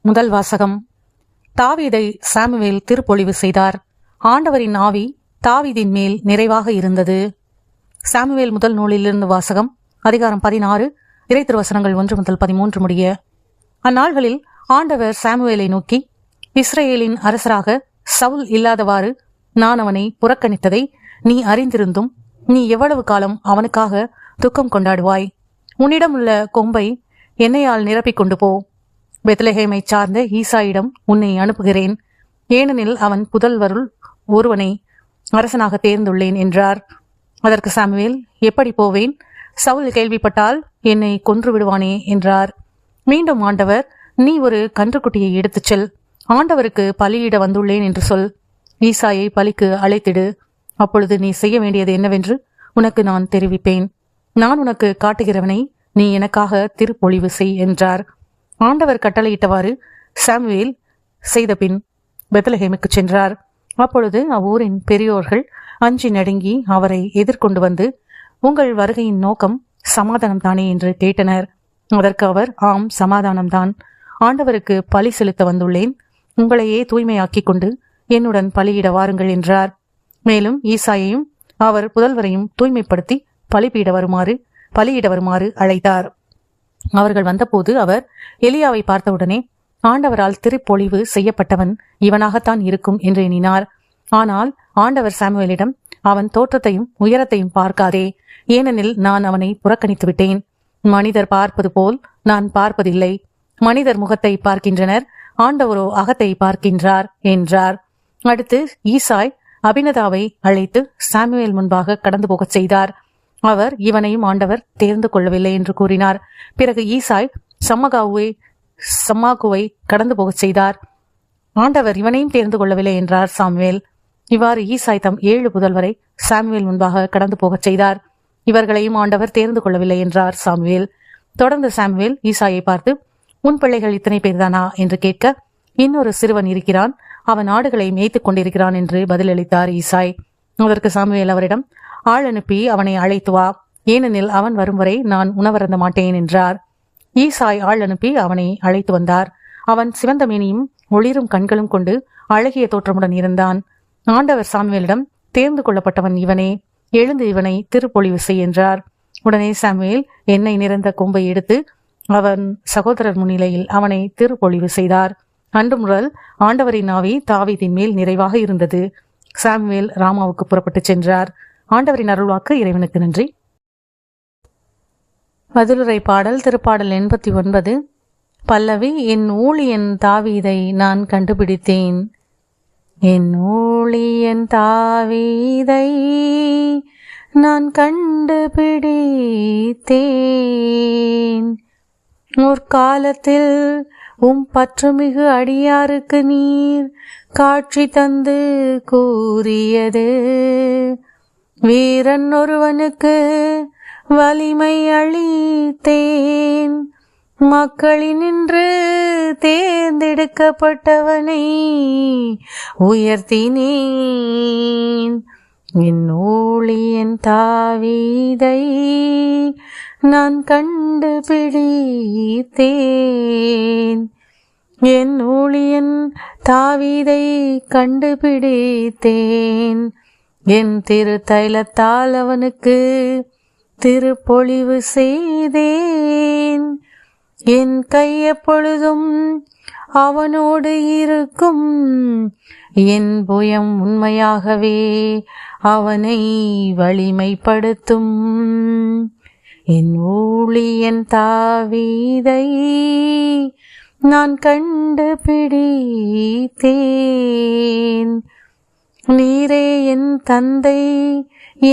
முதல் வாசகம். தாவீதை சாமுவேல் திருப்பொழிவு செய்தார். ஆண்டவரின் ஆவி தாவீதின் மேல் நிறைவாக இருந்தது. சாமுவேல் முதல் நூலிலிருந்து வாசகம். அதிகாரம் 16, இறை திருவசனங்கள் 1 முதல் 13 முடிய. அந்நாள்களில் ஆண்டவர் சாமுவேலை நோக்கி, இஸ்ரேலின் அரசராக சவுல் இல்லாதவாறு நான் அவனை புறக்கணித்ததை நீ அறிந்திருந்தும் நீ எவ்வளவு காலம் அவனுக்காக துக்கம் கொண்டாடுவாய்? உன்னிடம் உள்ள கொம்பை எண்ணெயால் நிரப்பிக் கொண்டு போ. பெத்லெகேமை சார்ந்த ஈசாயிடம் உன்னை அனுப்புகிறேன். ஏனெனில் அவன் புதல்வருள் ஒருவனை அரசனாக தேர்ந்துள்ளேன் என்றார். அதற்கு சாமுவேல், எப்படி போவேன்? சவுல் கேள்விப்பட்டால் என்னை கொன்று விடுவானே என்றார். மீண்டும் ஆண்டவர், நீ ஒரு கன்றுக்குட்டியை எடுத்துச் செல். ஆண்டவருக்கு பலியிட வந்துள்ளேன் என்று சொல். ஈசாயை பலிக்கு அழைத்திடு. அப்பொழுது நீ செய்ய வேண்டியது என்னவென்று உனக்கு நான் தெரிவிப்பேன். நான் உனக்கு காட்டுகிறவனை நீ எனக்காக திருப்பொழிவு செய் என்றார். ஆண்டவர் கட்டளையிட்டவாறு சாமுவேல் செய்த பின் பெத்லெகேமுக்கு சென்றார். அப்பொழுது அவ்வூரின் பெரியோர்கள் அஞ்சி நடுங்கி அவரை எதிர்கொண்டு வந்து, உங்கள் வருகையின் நோக்கம் சமாதானம் தானே என்று கேட்டனர். அதற்கு அவர், ஆம், சமாதானம்தான். ஆண்டவருக்கு பலி செலுத்த வந்துள்ளேன். உங்களையே தூய்மையாக்கிக் கொண்டு என்னுடன் பலியிட வாருங்கள் என்றார். மேலும் ஈசாயையும் அவர் புதல்வரையும் தூய்மைப்படுத்தி பலியிட வருமாறு அழைத்தார். அவர்கள் வந்தபோது அவர் எலியாவை பார்த்தவுடனே, ஆண்டவரால் திருப்பொழிவு செய்யப்பட்டவன் இவனாகத்தான் இருக்கும் என்று எண்ணினார். ஆனால் ஆண்டவர் சாமுவேலிடம், அவன் தோற்றத்தையும் உயரத்தையும் பார்க்காதே, ஏனெனில் நான் அவனை புறக்கணித்து விட்டேன். மனிதர் பார்ப்பது போல் நான் பார்ப்பதில்லை. மனிதர் முகத்தை பார்க்கின்றனர், ஆண்டவரோ அகத்தை பார்க்கின்றார் என்றார். அடுத்து ஈசாய் அபினதாவை அழைத்து சாமுவேல் முன்பாக கடந்து போகச் செய்தார். அவர், இவனையும் ஆண்டவர் தேர்ந்து கொள்ளவில்லை என்று கூறினார். பிறகு ஈசாய் சம்மாகுவை கடந்து போகச் செய்தார். ஆண்டவர் இவனையும் தேர்ந்து கொள்ளவில்லை என்றார் சாமுவேல். இவ்வாறு ஈசாய் தம் 7 புதல்வரை சாமுவேல் முன்பாக கடந்து போகச் செய்தார். இவர்களையும் ஆண்டவர் தேர்ந்து கொள்ளவில்லை என்றார் சாமுவேல். தொடர்ந்து சாமுவேல் ஈசாயை பார்த்து, உன் பிள்ளைகள் இத்தனை பேர்தானா என்று கேட்க, இன்னொரு சிறுவன் இருக்கிறான், அவன் ஆடுகளை மேய்த்துக் கொண்டிருக்கிறான் என்று பதிலளித்தார் ஈசாய். அதற்கு சாமுவேல் அவரிடம், ஆள் அனுப்பி அவனை அழைத்து வா, ஏனெனில் அவன் வரும் வரை நான் உணவருந்த மாட்டேன் என்றார். ஈசாய் ஆள் அனுப்பி அவனை அழைத்து வந்தார். அவன் சிவந்த மேனியும் ஒளிரும் கண்களும் கொண்டு அழகிய தோற்றமுடன் இருந்தான். ஆண்டவர் சாமுவேலிடம், தேர்ந்து கொள்ளப்பட்டவன் இவனே, எழுந்து இவனை திருப்பொழிவு செய் என்றார். உடனே சாமுவேல் எண்ணெய் நிறைந்த கொம்பை எடுத்து அவன் சகோதரர் முன்னிலையில் அவனை திருப்பொழிவு செய்தார். அன்று முதல் ஆண்டவரின் ஆவி தாவீதின் மேல் நிறைவாக இருந்தது. சாமுவேல் ராமாவுக்கு புறப்பட்டு சென்றார். ஆண்டவரின் அருள்வாக்கு. இறைவனுக்கு நன்றி. பதிலுரை பாடல். திருப்பாடல் 89. பல்லவி. என் ஊழியன் தாவீதை நான் கண்டுபிடித்தேன். என் ஊழியன் தாவீதை நான் கண்டுபிடித்தேன். முற்காலத்தில் பற்றுமிகு அடியாருக்கு நீர் காட்சி தந்து கூறியது, வீரன் ஒருவனுக்கு வலிமை அளித்தேன், மக்களினின்று தேர்ந்தெடுக்கப்பட்டவனை உயர்த்தினேன். என் ஊழியன் தாவீதை நான் கண்டுபிடித்தேன். என் ஊழியன் தாவீதை கண்டுபிடித்தேன். என் திரு தைலத்தால் அவனுக்கு திருப்பொழிவு செய்தேன். என் கை எப்பொழுதும் அவனோடு இருக்கும். என் புயம் உண்மையாகவே அவனை வலிமைப்படுத்தும். என் ஊழியன் தாவீதை நான் கண்டுபிடித்தேன். நீரே என் தந்தை,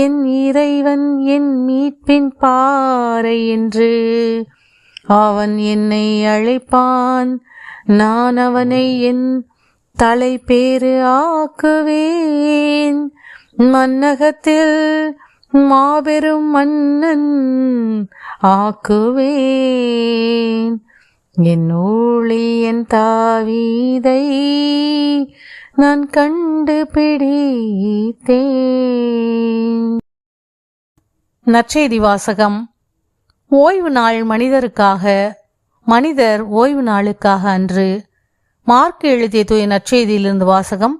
என் இறைவன், என் மீட்பின் பாறை என்று அவன் என்னை அழைப்பான். நான் அவனை என் தலைப்பேறு ஆக்குவேன். மன்னகத்தில் மாபெரும் மன்னன் ஆக்குவேன். என் ஊழியன் தாவீதை நான் கண்டுபிடித்தேன். நற்செய்தி வாசகம். ஓய்வு நாள் மனிதருக்காக, மனிதர் ஓய்வு நாளுக்காக அன்று. மார்க் எழுதிய தூய நற்செய்தியிலிருந்து வாசகம்.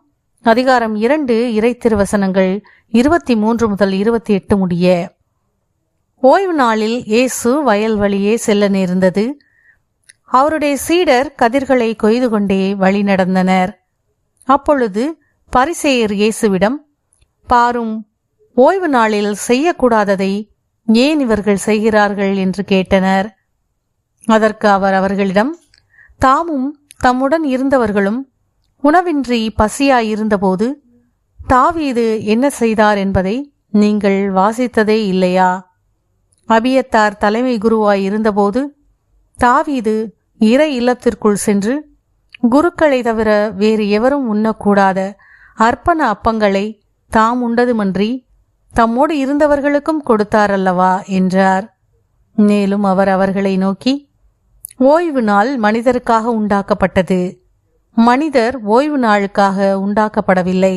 அதிகாரம் 2, இறை திருவசனங்கள் 23 முதல் 28 முடிய. ஓய்வு நாளில் இயேசு வயல் வழியே செல்ல நேர்ந்தது. அவருடைய சீடர் கதிர்களை கொய்து கொண்டே வழி நடந்தனர். அப்பொழுது பரிசேயர் இயேசுவிடம், பாரும், ஓய்வு நாளில் செய்யக்கூடாததை ஏன் இவர்கள் செய்கிறார்கள் என்று கேட்டனர். அதற்கு அவர் அவர்களிடம், தாமும் தம்முடன் இருந்தவர்களும் உணவின்றி பசியாயிருந்தபோது தாவீது என்ன செய்தார் என்பதை நீங்கள் வாசித்ததே இல்லையா? அபியத்தார் தலைமை குருவாய் இருந்தபோது தாவீது இறை இல்லத்திற்குள் சென்று குருக்களை தவிர வேறு எவரும் உண்ணக்கூடாத அர்ப்பண அப்பங்களை தாம் உண்டதுமன்றி தம்மோடு இருந்தவர்களுக்கும் கொடுத்தார் அல்லவா என்றார். மேலும் அவர் அவர்களை நோக்கி, ஓய்வு நாள் மனிதருக்காக உண்டாக்கப்பட்டது, மனிதர் ஓய்வு நாளுக்காக உண்டாக்கப்படவில்லை.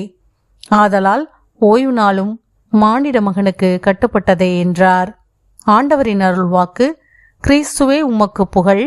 ஆதலால் ஓய்வு நாளும் மானிட மகனுக்கு கட்டுப்பட்டதே என்றார். ஆண்டவரின் அருள்வாக்கு. கிறிஸ்துவே உமக்கு புகழ்.